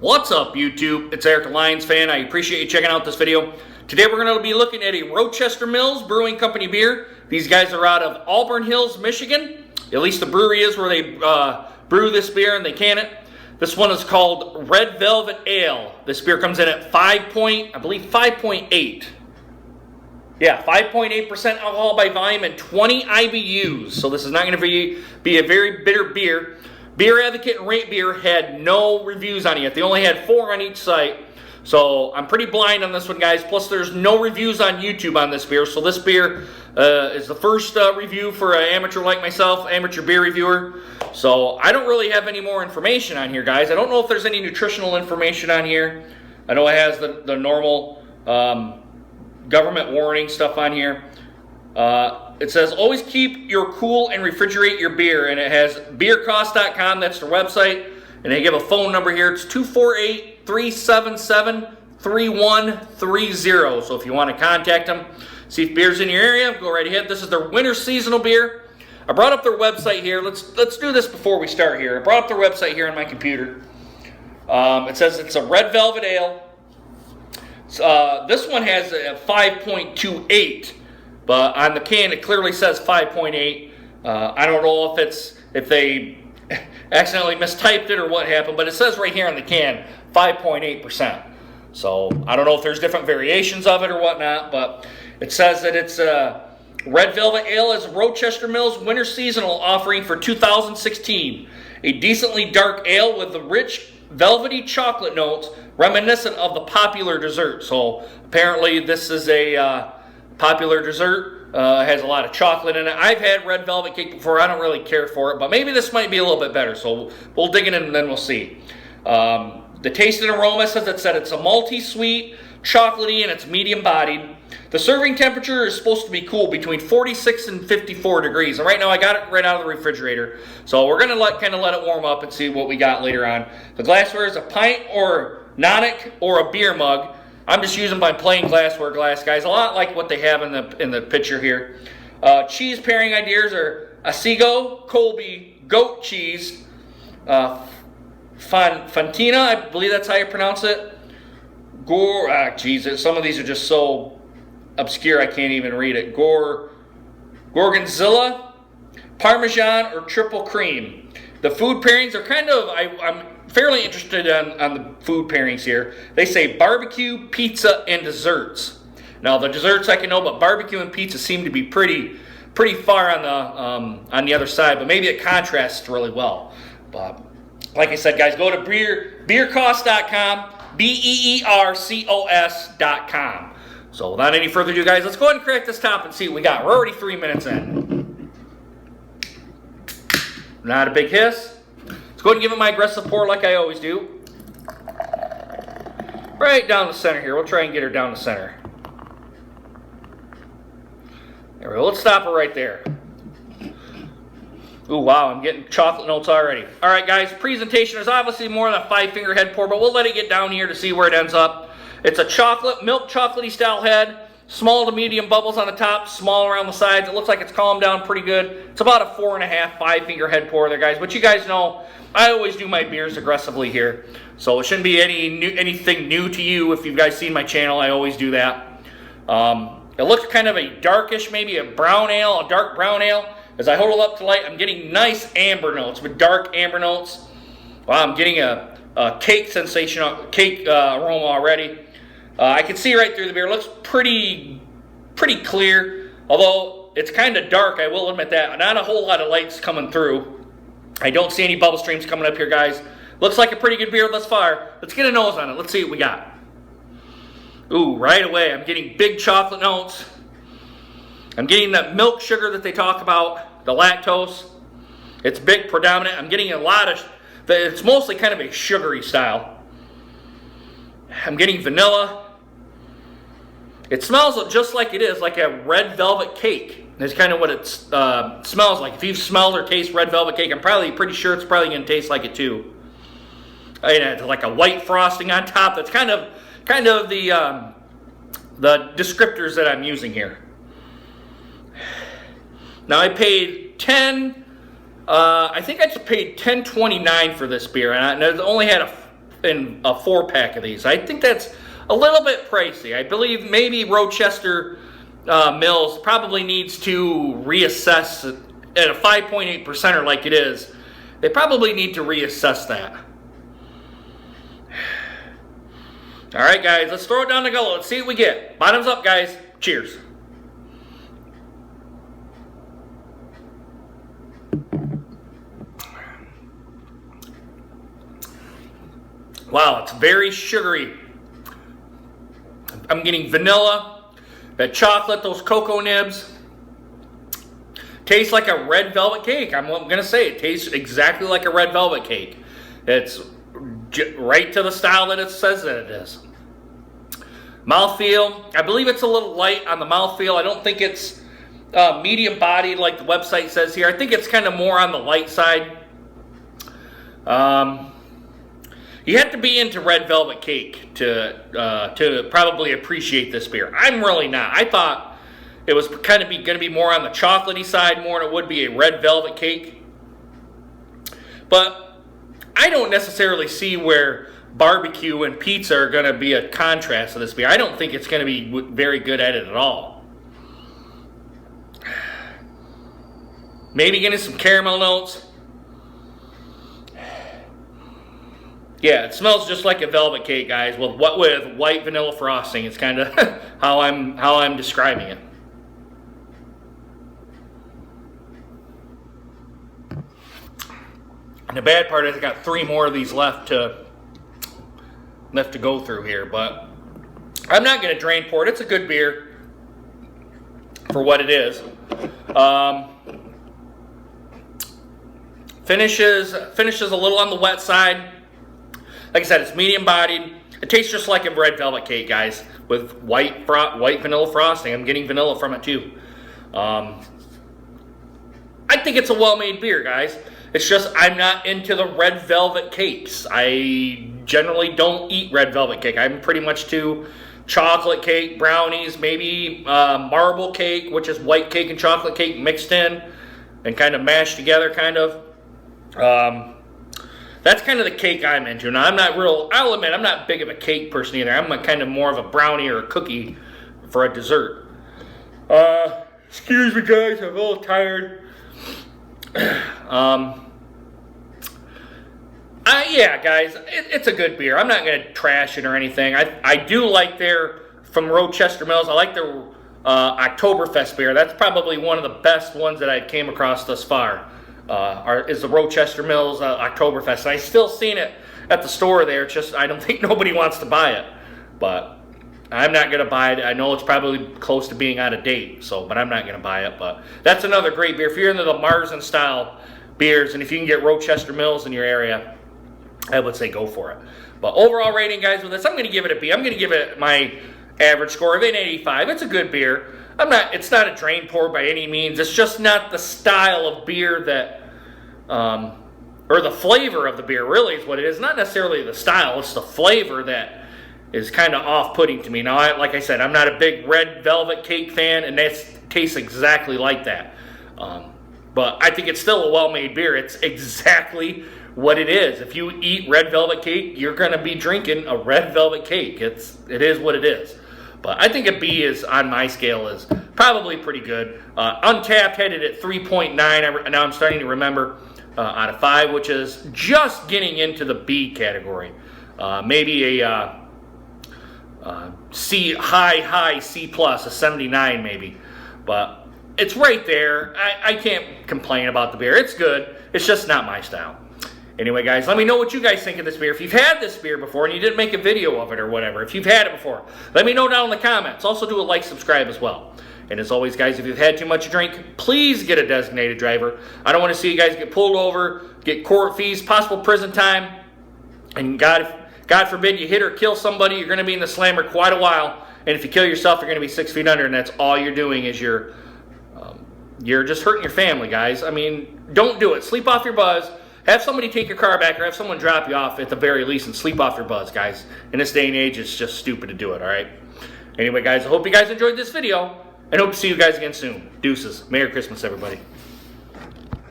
What's up, YouTube? It's EricALionsFan. I appreciate you checking out this video. Today we're going to be looking at a Rochester Mills Brewing Company beer. These guys are out of Auburn Hills, Michigan. At least the brewery is where they brew this beer and they can it. This one is called Red Velvet Ale. This beer comes in at 5.8. Yeah, 5.8% alcohol by volume and 20 IBUs. So this is not going to be a very bitter beer. Beer Advocate and Rate Beer had no reviews on it yet. They only had 4 on each site. So I'm pretty blind on this one, guys. Plus, there's no reviews on YouTube on this beer. So this beer is the first review for an amateur like myself, amateur beer reviewer. So I don't really have any more information on here, guys. I don't know if there's any nutritional information on here. I know it has the normal government warning stuff on here. It says, always keep your cool and refrigerate your beer. And it has beercost.com. That's their website. And they give a phone number here. It's 248-377-3130. So if you want to contact them, see if beer's in your area, go right ahead. This is their winter seasonal beer. I brought up their website here. Let's do this before we start here. I brought up their website here on my computer. It says it's a Red Velvet Ale. This one has a 5.28. But on the can, it clearly says 5.8. I don't know if they accidentally mistyped it or what happened, but it says right here on the can, 5.8%. So I don't know if there's different variations of it or whatnot, but it says that it's Red Velvet Ale is Rochester Mills Winter Seasonal offering for 2016. A decently dark ale with the rich, velvety chocolate notes reminiscent of the popular dessert. So apparently this is a popular dessert. Has a lot of chocolate in it. I've had red velvet cake before. I don't really care for it, but maybe this might be a little bit better. So we'll dig in and then we'll see. The taste and aroma says it's a malty, sweet, chocolatey, and it's medium bodied. The serving temperature is supposed to be cool, between 46 and 54 degrees. And right now I got it right out of the refrigerator. So we're gonna let it warm up and see what we got later on. The glassware is a pint or nonic or a beer mug. I'm just using my plain glassware glass, guys. A lot like what they have in the picture here. Cheese pairing ideas are Asigo, Colby, goat cheese, Fantina, I believe that's how you pronounce it. Some of these are just so obscure I can't even read it. Gorgonzola, Parmesan, or triple cream. The food pairings are kind of, I'm fairly interested on the food pairings here. They say barbecue, pizza, and desserts. Now the desserts I can know, but barbecue and pizza seem to be pretty far on the other side. But maybe it contrasts really well. But like I said, guys, go to beercost.com, beercos.com. So without any further ado, guys, let's go ahead and crack this top and see what we got. We're already 3 minutes in. Not a big hiss. Go ahead and give it my aggressive pour like I always do. Right down the center here. We'll try and get her down the center. There we go. Let's stop her right there. Ooh, wow. I'm getting chocolate notes already. All right, guys. Presentation is obviously more than a 5-finger head pour, but we'll let it get down here to see where it ends up. It's a milk chocolatey style head. Small to medium bubbles on the top, small around the sides. It looks like it's calmed down pretty good. It's about a 4.5, 5-finger head pour there, guys. But you guys know I always do my beers aggressively here. So it shouldn't be anything new to you if you guys seen my channel. I always do that. It looks kind of a darkish, maybe a brown ale, a dark brown ale. As I hold it up to light, I'm getting nice amber notes with dark amber notes. Wow, I'm getting a cake sensation, cake aroma already. I can see right through the beer. It looks pretty clear, although it's kind of dark, I will admit that. Not a whole lot of lights coming through. I don't see any bubble streams coming up here, guys. Looks like a pretty good beer thus far. Let's get a nose on it. Let's see what we got. Ooh, right away, I'm getting big chocolate notes. I'm getting that milk sugar that they talk about, the lactose. It's big, predominant. I'm getting a lot of, it's mostly kind of a sugary style. I'm getting vanilla. It smells just like it is, like a red velvet cake. That's kind of what it smells like. If you've smelled or tasted red velvet cake, I'm pretty sure it's probably going to taste like it too. It's like a white frosting on top. That's kind of the descriptors that I'm using here. Now I paid I think I just paid $10.29 for this beer, and it only had in a 4-pack of these. I think that's a little bit pricey. I believe maybe Rochester Mills probably needs to reassess at a 5.8% like it is. They probably need to reassess that. All right, guys, let's throw it down the gullet. Let's see what we get. Bottoms up, guys. Cheers. Wow, it's very sugary. I'm getting vanilla, that chocolate, those cocoa nibs. Tastes like a red velvet cake. I'm going to say it tastes exactly like a red velvet cake. It's right to the style that it says that it is. Mouthfeel, I believe it's a little light on the mouthfeel. I don't think it's medium bodied like the website says here. I think it's kind of more on the light side. You have to be into red velvet cake to probably appreciate this beer. I'm really not. I thought it was kind of going to be more on the chocolatey side more than it would be a red velvet cake. But I don't necessarily see where barbecue and pizza are going to be a contrast to this beer. I don't think it's going to be very good at it at all. Maybe getting some caramel notes. Yeah, it smells just like a velvet cake, guys, with white vanilla frosting. It's kind of how I'm describing it. And the bad part is I got 3 more of these left to go through here, but I'm not going to drain pour it. It's a good beer for what it is. Finishes a little on the wet side. Like I said, it's medium bodied. It tastes just like a red velvet cake, guys, with white vanilla frosting. I'm getting vanilla from it too. I think it's a well-made beer, guys. It's just I'm not into the red velvet cakes. I generally don't eat red velvet cake. I'm pretty much to chocolate cake, brownies, maybe marble cake, which is white cake and chocolate cake mixed in and kind of mashed together, kind of. That's kind of the cake I'm into. Now, I'll admit, I'm not big of a cake person either. I'm kind of more of a brownie or a cookie for a dessert. Excuse me, guys. I'm a little tired. Yeah, guys, it's a good beer. I'm not going to trash it or anything. I do like from Rochester Mills, I like their Oktoberfest beer. That's probably one of the best ones that I came across thus far. Is the Rochester Mills Oktoberfest. And I still seen it at the store there. It's just I don't think nobody wants to buy it. But I'm not going to buy it. I know it's probably close to being out of date, but I'm not going to buy it. But that's another great beer. If you're into the Marzen style beers, and if you can get Rochester Mills in your area, I would say go for it. But overall rating, guys, with this, I'm going to give it a B. I'm going to give it my average score of 8.85. It's a good beer. It's not a drain pour by any means. It's just not the style of beer that, or the flavor of the beer really is what it is. Not necessarily the style. It's the flavor that is kind of off-putting to me. Now, like I said, I'm not a big red velvet cake fan, and that tastes exactly like that. But I think it's still a well-made beer. It's exactly what it is. If you eat red velvet cake, you're going to be drinking a red velvet cake. It is what it is. But I think a B is, on my scale, is probably pretty good. Untapped had it at 3.9. Now I'm starting to remember out of 5, which is just getting into the B category. Maybe a C, high C plus, a 79 maybe. But it's right there. I can't complain about the beer. It's good. It's just not my style. Anyway, guys, let me know what you guys think of this beer. If you've had this beer before and you didn't make a video of it or whatever, if you've had it before, let me know down in the comments. Also, do a like, subscribe as well. And as always, guys, if you've had too much to drink, please get a designated driver. I don't want to see you guys get pulled over, get court fees, possible prison time, and God forbid you hit or kill somebody, you're going to be in the slammer quite a while. And if you kill yourself, you're going to be 6 feet under, and that's all you're doing is you're just hurting your family, guys. I mean, don't do it. Sleep off your buzz. Have somebody take your car back or have someone drop you off at the very least and sleep off your buzz, guys. In this day and age, it's just stupid to do it, all right? Anyway, guys, I hope you guys enjoyed this video and hope to see you guys again soon. Deuces. Merry Christmas, everybody.